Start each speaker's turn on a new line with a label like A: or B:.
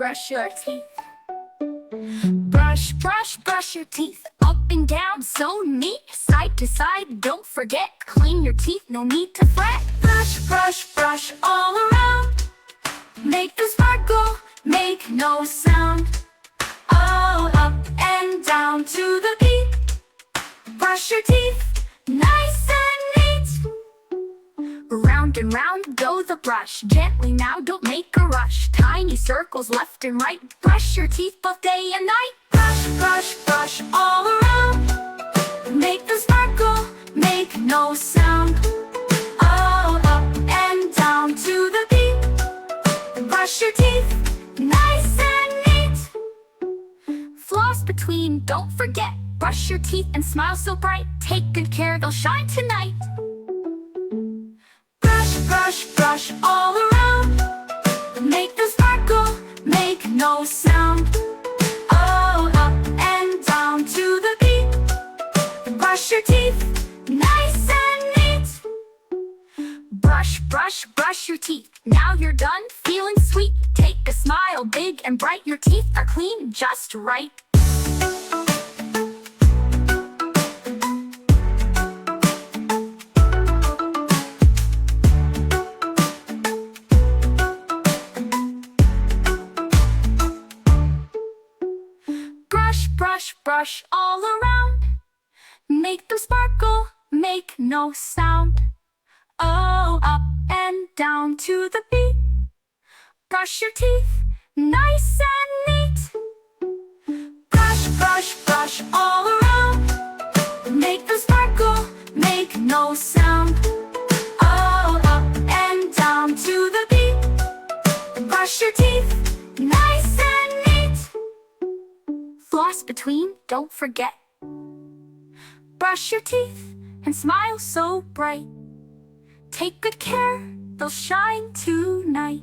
A: brush your teeth. Brush, brush, brush your teeth. Up and down, so neat. Side to side, don't forget. Clean your teeth, no need to fret. Brush, brush, brush all around. Make them sparkle, make no sound. All up and down to the beat. Brush your teeth, nice and neat. Round and round go the brush. Gently now, don't make a rush. Tiny circles left and right. Brush your teeth both day and night. Brush, brush, brush all around. Make them sparkle, make no sound. All up and down to the beat. Brush your teeth, nice and neat. Floss between, don't forget. Brush your teeth and smile so bright. Take good care, they'll shine tonight. Brush, brush, brush all around. Make them sparkle, make no sound. All up and down to the beat. Brush your teeth, nice and neat. Brush, brush, brush your teeth. Now you're done, feeling sweet. Take a smile, big and bright. Your teeth are clean, just right. Brush, brush, brush all around. Make them sparkle, make no sound. Oh, up and down to the beat. Brush your teeth, nice and neat. Brush, brush, brush all around. Make them sparkle, make no sound. Oh, up and down to the beat. Brush your teeth, nice and neat. Floss between, don't forget. Brush your teeth and smile so bright. Take good care, they'll shine tonight.